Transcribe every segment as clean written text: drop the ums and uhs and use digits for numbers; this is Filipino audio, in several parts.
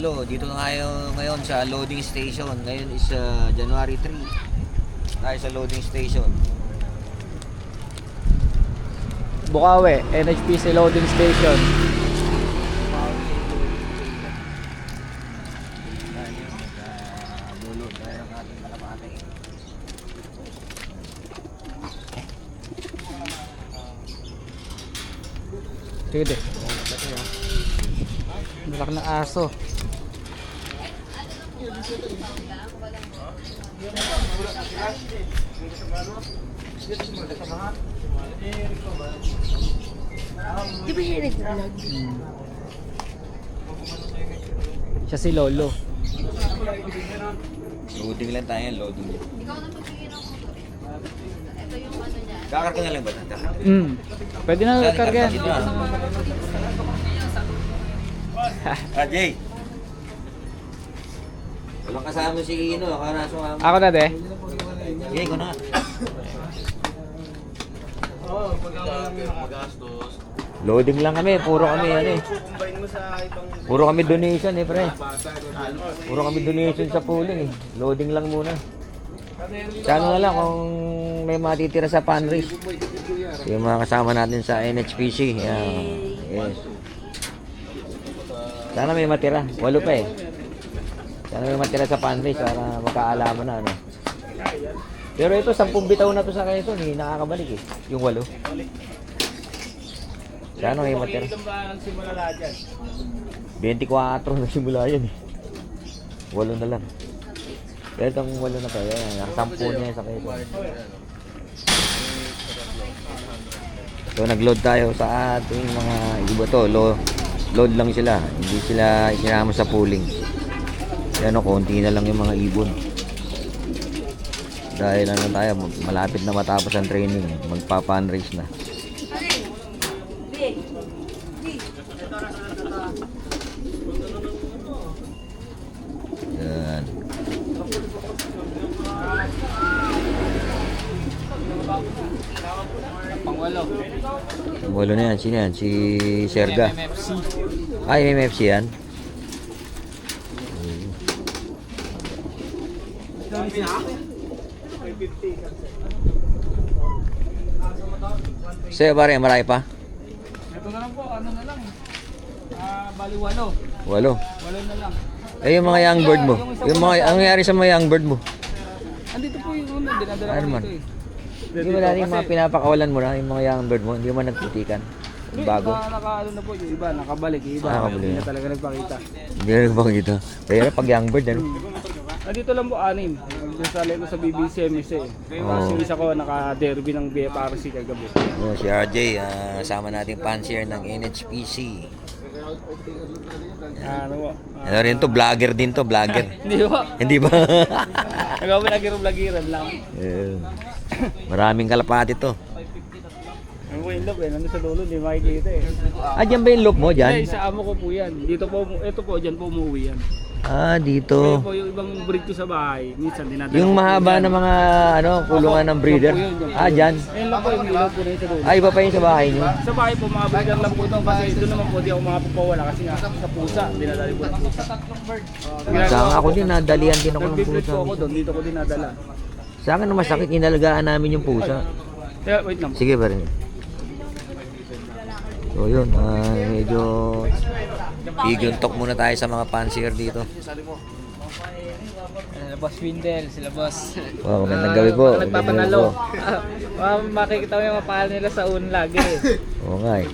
Lolo, dito na tayo ngayon sa loading station. Ngayon is January 3. Tayo sa loading station. Bukawi, NHPC loading station. Lolo, tayo ng ating kalapate. Sige de. Malaki na aso. Di ba siya nag-vlog? Siya si Lolo. Loading lang tayo, loading. Ikaw na magbigay ng motor. Ito yung ano niya. Kakar ko na lang ba? Pwede na kargan. Jay! Walang kasama si Ino, karaso nga. Ako na de. Jay, ko na. Loading lang kami, puro kami ano eh. Puro kami donation eh, pre. Puro kami donation sa pooling eh. Loading lang muna. Sa ano na lang kung may matitira sa fundraise. Yung mga kasama natin sa NHPC. Yes. Sana may matira. 8 pa eh. Sana may matira sa fundraise para magkaalaman na ano. Pero ito, 10 bitaw na to sa Quezon eh. Nakakabalik eh. Yung 8. Sana may matira. 24 nagsimula yan eh. 8 na lang. Pero itong 8 na to, yan. 10 niya sa Quezon. So nag-load tayo sa ating mga iba to. Load lang sila. Hindi sila isinama sa pooling. Yan o, konti na lang yung mga ibon. Dahil ano tayo, malapit na matapos ang training. Magpa-fundraise na. Yan. Pangwalo. Walo na yan. Sino yan? Si Serga. Ay, MFC yan. Sa'yo ba rin? Marami pa? Ito na lang po, ano na lang. Bali 8. 8. 8 na lang. Eh, yung mga young bird mo. Yung mga, ang nangyari sa mga young bird mo? Andito po yung ano, dinadala Ano ko man? dito eh. Hindi mo na yung mga pinapakawalan mo na, yung mga young bird mo, hindi mo nagtitikan. Hindi, Bago. naka-ano na po yung iba, nakabalik yung iba. Nakabalik Hindi na. na talaga nagpakita. Hindi na nagpakita. Kaya pag young bird, ano? Nandito lang po 6. Sasali ko sa BBCMS eh. Oo. Yung isa ko naka-derby ng BFRC kagabi. Oh, si RJ, kasama natin pansier ng NHPC. Ano po? Ano rin to, vlogger din to, vlogger. Hindi po. Hindi ba? Nagawa nag-vlogiran lang. Maraming kalapati to. Ano po yung loop eh, nandun sa dulo, hindi makikita eh. Ah, dyan ba yung loop mo, Hindi, dyan? sa amo ko po yan. Dito po, ito po, dyan po umuwi yan. Ah, Kaya dito. po yung ibang breed ko sa bahay, minsan dinadala Yung ko po mahaba yan. na mga, ano, kulungan ng breeder. Ah, dyan. Ayun lang po yung ilaw po na yun sa dulo. Ah, iba pa yun sa bahay nyo. Sa bahay po, mga breeder lang po ito kasi doon naman po di ako makapagpawala kasi nga sa pusa, dinadali po ng pusa. Saka ako din, nadalian din ako ng Nag-breed pusa. po ako doon, dito ko dinadala. Sa akin na masakit, inalagaan namin yung pusa. Kaya, wait lang. Sige ba rin? So yun, medyo iguntok muna tayo sa mga pansier dito. Boss Windel, sila boss. Wow, magandang gabi po. Nagpapanalo. Makikita mo yung mapahal nila sa un lagi eh. Oo nga eh.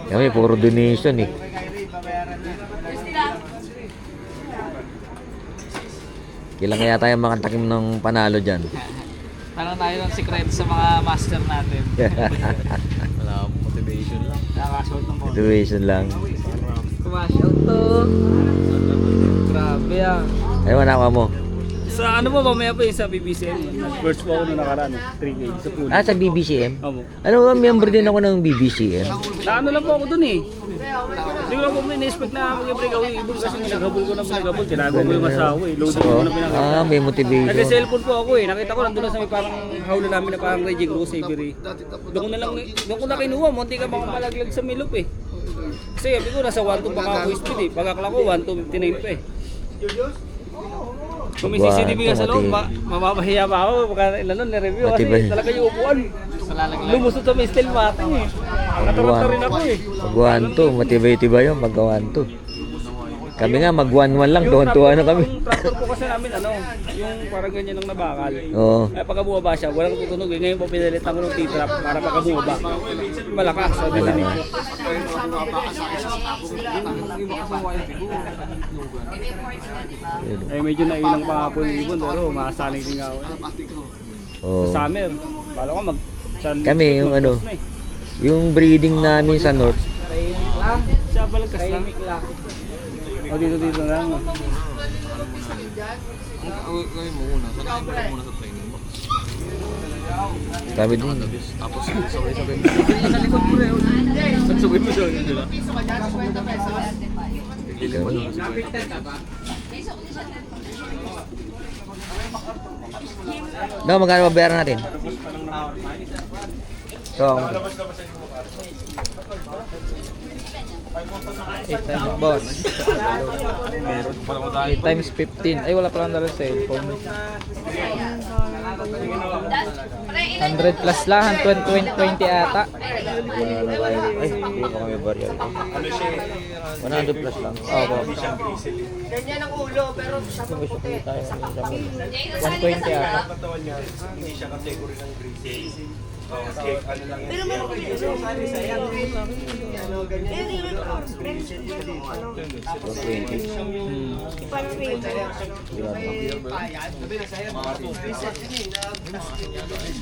Kami, puro donation eh. Kailan kaya tayo makatakim ng panalo dyan? Parang tayo ng secret sa mga master natin. Wala akong motivation lang. Nakaka-shout ng konti. Donation lang. Kumashout to. Grabe ah. Ayaw, nakuha mo. Sa ano po, mamaya po yung sa BBCM. Nag-first po ako nung nakaraan eh. 3K sa pool. Ah, sa BBCM? Opo. Ano ba, member din ako ng BBCM. Na ano lang po ako dun eh. Hindi ko lang po in-expect na mag-break away ibon kasi pinaghabol ko na pinaghabol. Tinago ko yung asawa eh. Loading ko na pinaghabol. Ah, may motivation. Nag-cellphone po ako eh. Nakita ko nandun na sa may parang hawla namin na parang Reggie Gross Avery. Doon ko na kinuha. Munti ka bang malaglag sa milop eh. Kasi sabi ko, nasa 1.2 pa ako speed eh. Pagkakala ko, 1.259 pa eh. Kung may CCTV ka sa loob, mapapahiya pa ako pagka ilan na-review kasi Matibay. talaga yung upuan. Lumusot sa may steel mating eh. Natarot na rin ako eh. Pag 1-2, matibay-tibay yun pagka 1-2. Kami nga mag 1-1 lang, tuwan-tuwa na kami. Yung tractor po kasi namin yung parang ganyan lang nabakal. Oo. Kaya pagka bumaba siya, walang tutunog eh. Ngayon po pinalitan ko ng T-trap para pagka bumaba. Malakas, sabi ko. Eh medyo nailang pa po yung ibon, pero makasaling din ako. Oo. Sa summer, bala ko Kami, yung ano, yung breeding namin sa North, siya balagkas lang. O dito lang. Gawin mo muna. Saan ka muna sa training box? sabi din. Tapos sabay-sabay mo. Sa likod mo rin. Magsugod mo doon. No, magkano babayaran natin? So, 8 times boss. 8 times 15. Ay, wala palang dala sa cellphone. 100 plus lang. 20 ata. wala na tayo. Ay, hindi pa kami barya. 100 plus lang. Opo. Ganyan ang ulo, pero sa puti. 120 ata. Pero meron kayo ano, parang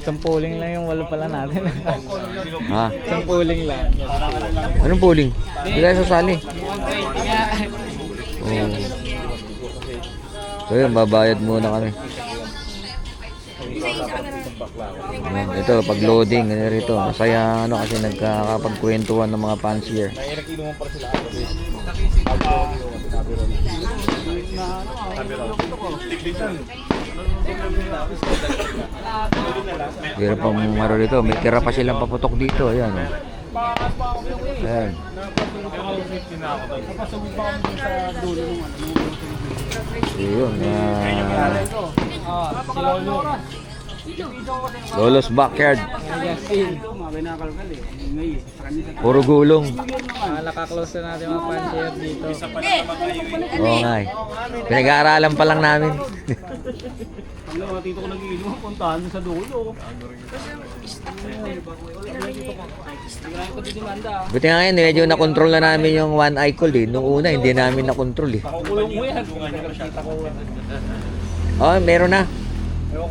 Sampuling lang yung walo pala natin. Ha? Sampuling lang. Anong polling? Hindi tayo sasali. Oo. So yun, babayad muna kami. Yan, ito, pag loading, ano rito. Masaya ano kasi nagkakapagkwentuhan ng mga fancier. Meron pang maro dito. May tira pa silang paputok dito. Ayan. Oh. Ayan. Yun. Lolo's Backyard. Puro gulong. Nakaklose na natin mga fancier dito. Oo nga eh. Pinag-aaralan pa lang namin. Ang mga tito ko nag-iinom, puntahan sa dulo. Buti nga ngayon, medyo na-control na namin yung one eye cold eh. Nung una, hindi namin na-control eh. Kukulong mo yan. Oh, meron na.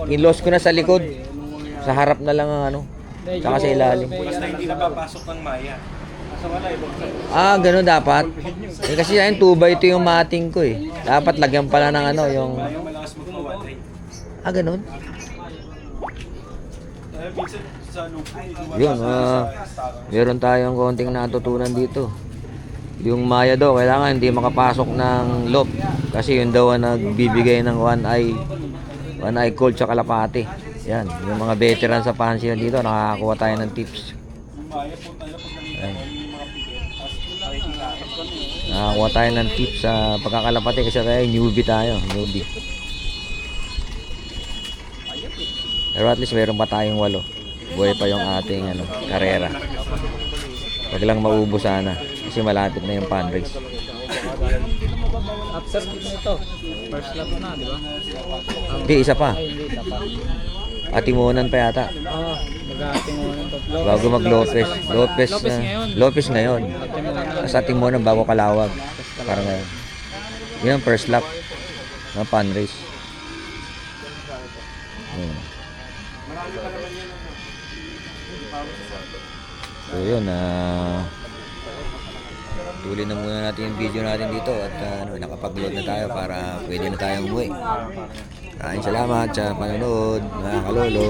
In-loss ko na sa likod. Sa harap na lang ang ano. Tsaka sa ilalim. Basta hindi napapasok ng maya. Ah, gano'n dapat. Eh, kasi ayun, 2x2 yung mating ko eh. Dapat lagyan pala ng ano, yung... Malakas magpawadry. Ah, gano'n? Minsan sa lupo, Yun, meron tayong konting natutunan dito. Yung maya daw, kailangan hindi makapasok ng loop. Kasi yun daw ang nagbibigay ng one eye cold sa kalapate. Yan, yung mga veteran sa pansiyan dito, nakakakuha tayo ng tips. Ayan. Nakakakuha tayo ng tips sa pagkakalapate kasi tayo newbie tayo, newbie. Pero at least meron pa tayong 8. Buhay pa yung ating karera. Wag lang maubos sana kasi malapit na yung fundraise. After nito, first lap na, di ba? Hindi, isa pa. Ay, hindi, tapa. Atimunan pa yata. Oo, mag-ating mo ng tatlo. Bago mag Lopez. Lopez ngayon. Sa Atimunan bago Kalawag. Parang ngayon. Yun ang first lap ng fundraise. So yun, tuloy na muna natin yung video natin dito at nakapag-load na tayo para pwede na tayong umuwi. Maraming salamat sa panonood, mga kalolo.